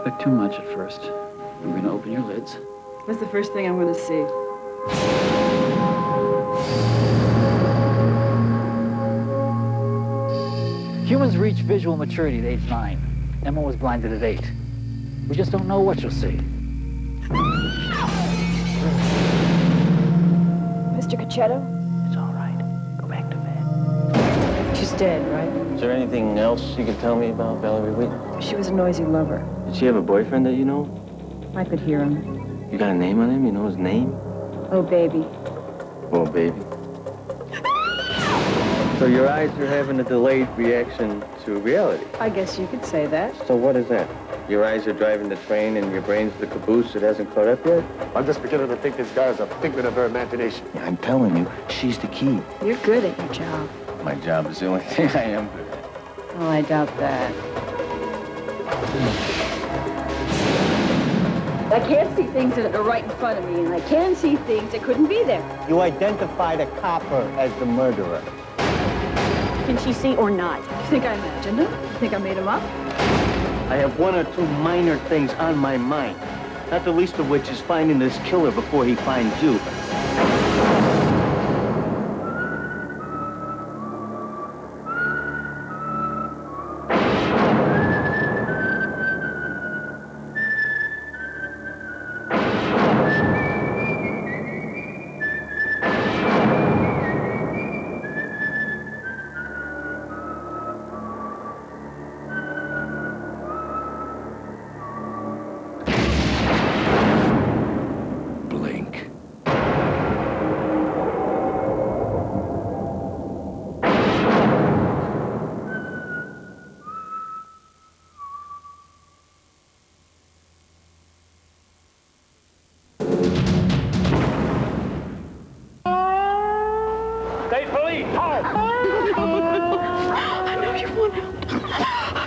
expect too much at first. I'm going to open your lids. That's the first thing I'm going to see. Humans reach visual maturity at age 9. Emma was blinded at 8. We just don't know what she'll see. Mr. Cacchetto? It's all right. Go back to bed. She's dead, right? Is there anything else you can tell me about Valerie Wheaton? She was a noisy lover. Did she have a boyfriend that you know? I could hear him. You got a name on him? You know his name? Oh, baby. Oh, baby. So your eyes are having a delayed reaction to reality. I guess you could say that. So what is that? Your eyes are driving the train and your brain's the caboose that hasn't caught up yet? I'm just beginning to think this guy is a figment of her imagination. Yeah, I'm telling you, she's the key. You're good at your job. My job is the only thing I am good at. Well, I doubt that. I can't see things that are right in front of me, and I can see things that couldn't be there. You identified a copper as the murderer. Can she see or not? You think I imagined him? You think I made him up? I have one or two minor things on my mind, not the least of which is finding this killer before he finds you. I know you want out.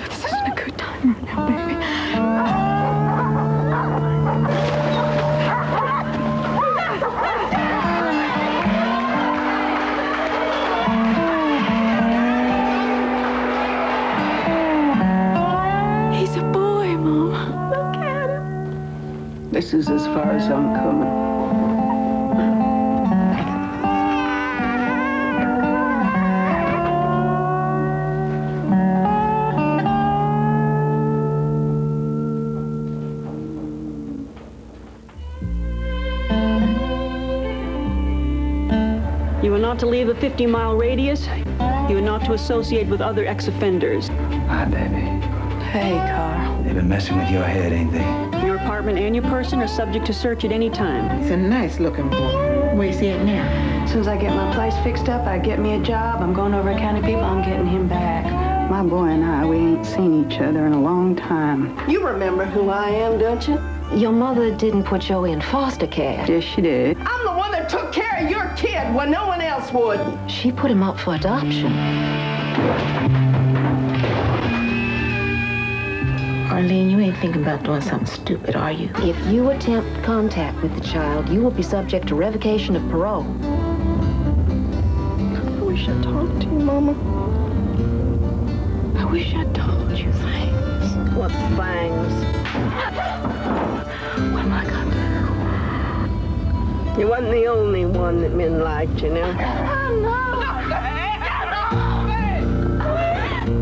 This isn't a good time right now, baby. He's a boy, Mama. Look at him. This is as far as I'm coming. You are not to leave a 50-mile radius. You are not to associate with other ex-offenders. Hi, baby. Hey, Carl. They've been messing with your head, ain't they? Your apartment and your person are subject to search at any time. He's a nice-looking boy. Where is he at now? As soon as I get my place fixed up, I get me a job. I'm going over to County People. I'm getting him back. My boy and I, we ain't seen each other in a long time. You remember who I am, don't you? Your mother didn't put Joey in foster care. Yes, she did. I'm the one that took care of your kid when no one else would. She put him up for adoption. Arlene, you ain't thinking about doing something stupid, are you? If you attempt contact with the child, you will be subject to revocation of parole. I wish I talked to you, Mama. I wish I told you things. What things? What am I gonna You wasn't the only one that men liked, you know. do? Oh, no!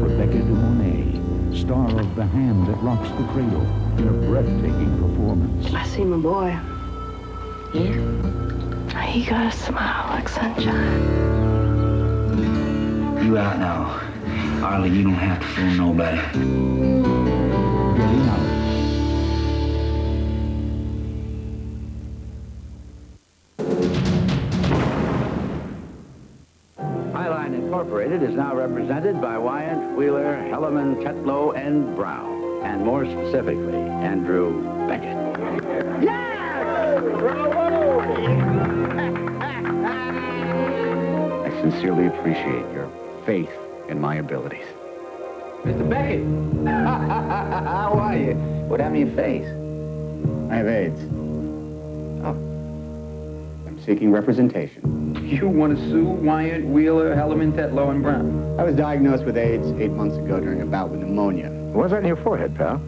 Rebecca DuMonet, star of The Hand That Rocks the Cradle, in a breathtaking performance. I see my boy. Yeah? He got a smile like sunshine. You out now. Harley, you don't have to fool nobody. Getting Out. Highline Incorporated is now represented by Wyant, Wheeler, Hellerman, Tetlow, and Brown, and more specifically, Andrew Beckett. I sincerely appreciate your faith in my abilities. Mr. Beckett! How are you? What happened to your face? I have AIDS. Oh. I'm seeking representation. You want to sue Wyant, Wheeler, Hellerman, Tetlow, and Brown? I was diagnosed with AIDS 8 months ago during a bout with pneumonia. What's that in your forehead, pal?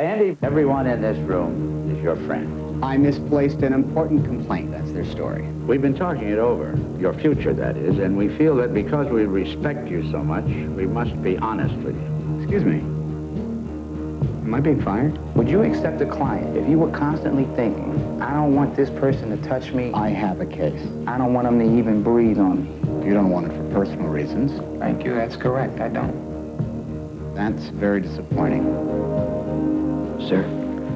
Andy, everyone in this room is your friend. I misplaced an important complaint. That's their story. We've been talking it over, your future, that is, and we feel that because we respect you so much, we must be honest with you. Excuse me. Am I being fired? Would you accept a client if you were constantly thinking, I don't want this person to touch me? I have a case. I don't want them to even breathe on me. You don't want it for personal reasons. Thank you, that's correct. I don't. That's very disappointing. Sir,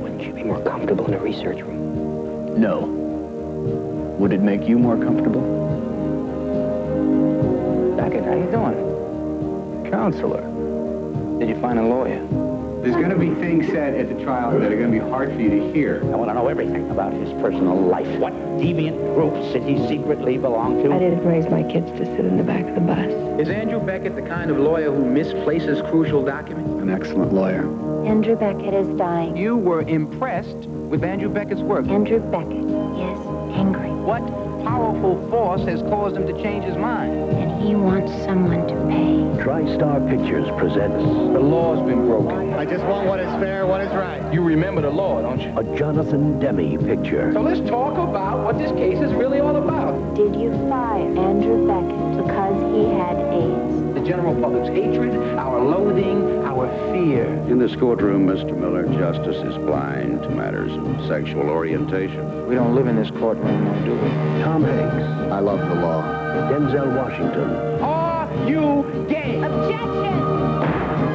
wouldn't you be more comfortable in a research room? No. Would it make you more comfortable? Beckett, how you doing? Counselor. Did you find a lawyer? There's going to be things said at the trial that are going to be hard for you to hear. I want to know everything about his personal life. What deviant groups did he secretly belong to? I didn't raise my kids to sit in the back of the bus. Is Andrew Beckett the kind of lawyer who misplaces crucial documents? An excellent lawyer. Andrew Beckett is dying. You were impressed with Andrew Beckett's work. Andrew Beckett is angry. What powerful force has caused him to change his mind? And he wants someone to pay. TriStar Pictures presents The law's been broken. I just want what is fair, what is right. You remember the law, don't you? a Jonathan Demme picture. So let's talk about what this case is really all about. Did you fire Andrew Beckett because he had AIDS? The general public's hatred, our loathing, our fear. In this courtroom, Mr. Miller, justice is blind to matters of sexual orientation. We don't live in this courtroom, do we? Tom Hanks. I love the law. Denzel Washington. Are you gay? Objection!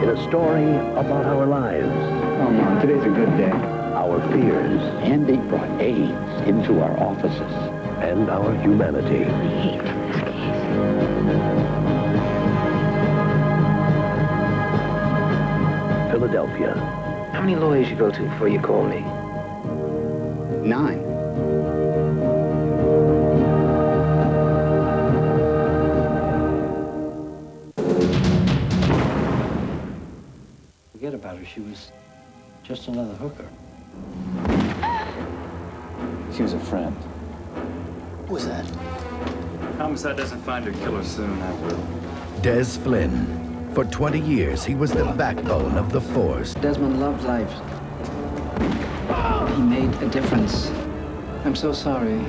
In a story about our lives. Come on, today's a good day. Our fears. Andy brought AIDS into our offices. And our humanity. I hate this case. Philadelphia. How many lawyers you go to before you call me? 9. Forget about her. She was just another hooker. She was a friend. Who was that? Homicide doesn't find her killer soon, I will. Des Flynn. For 20 years, he was the backbone of the force. Desmond loved life. He made a difference. I'm so sorry,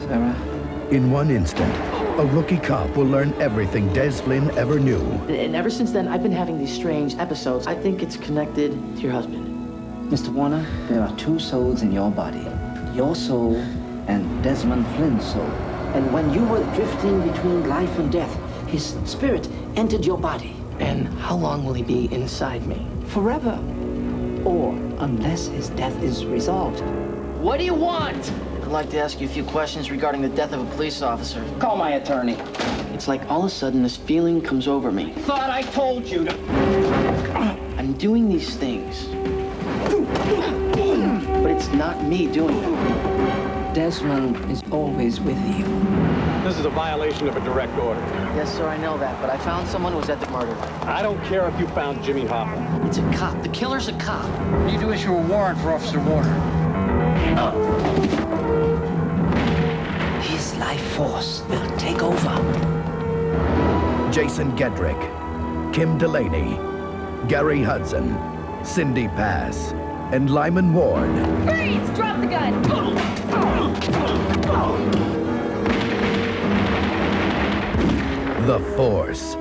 Sarah. In one instant, a rookie cop will learn everything Des Flynn ever knew. And ever since then, I've been having these strange episodes. I think it's connected to your husband. Mr. Warner, there are 2 souls in your body. Your soul and Desmond Flynn's soul. And when you were drifting between life and death, his spirit entered your body. And how long will he be inside me? Forever. Or unless his death is resolved. What do you want? I'd like to ask you a few questions regarding the death of a police officer. Call my attorney. It's like all of a sudden this feeling comes over me. Thought I told you to. I'm doing these things. But it's not me doing them. Desmond is always with you. This is a violation of a direct order. Yes, sir, I know that, but I found someone who was at the murder. I don't care if you found Jimmy Hoffa. It's a cop. The killer's a cop. You need to issue a warrant for Officer Warner. His life force will take over. Jason Gedrick, Kim Delaney, Gary Hudson, Cindy Pass, and Lyman Ward. Freeze! Drop the gun! The Force.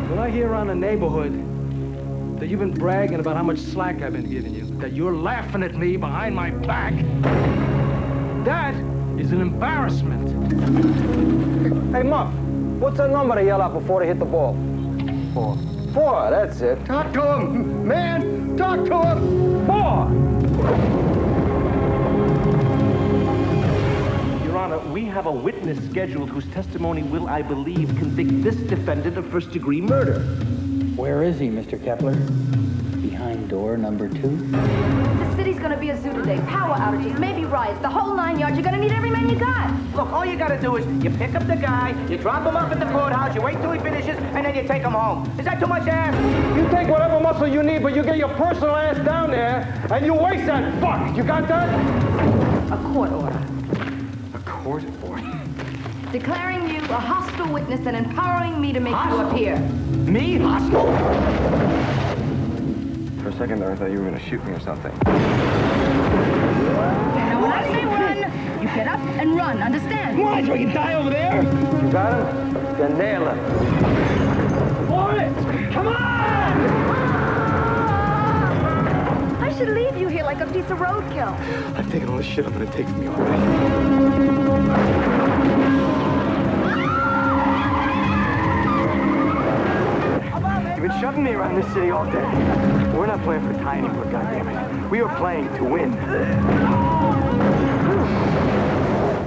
When I hear around the neighborhood that you've been bragging about how much slack I've been giving you, that you're laughing at me behind my back, that is an embarrassment. Hey, Muff, what's that number they yell out before they hit the ball? 4. 4, that's it. Talk to him, man! Talk to him! 4! Your Honor, we have a witness scheduled whose testimony will, I believe, convict this defendant of first-degree murder. Where is he, Mr. Kepler? Behind door number 2? The city's gonna be a zoo today. Power outages, maybe riots, the whole 9 yards. You're gonna need every man you got. Look, all you gotta do is you pick up the guy, you drop him off at the courthouse, you wait till he finishes, and then you take him home. Is that too much to ask? You take whatever muscle you need, but you get your personal ass down there, and you waste that fuck. You got that? A court order. A court order? Declaring a hostile witness and empowering me to make you appear. Me? Hostile? For a second there, I thought you were going to shoot me or something. Now, when I say run, you get up and run, understand? Why? So I can die over there? You got him? Then nail him. Forrest! Come on! I should leave you here like a piece of roadkill. I've taken all the shit I'm going to take from you already. You've been shoving me around this city all day. We're not playing for tie anymore, goddammit. We are playing to win.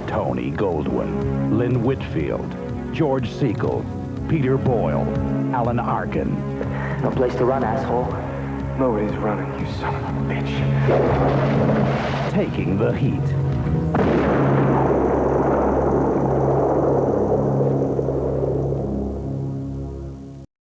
Tony Goldwyn, Lynn Whitfield, George Siegel, Peter Boyle, Alan Arkin. No place to run, asshole. Nobody's running, you son of a bitch. Taking the heat.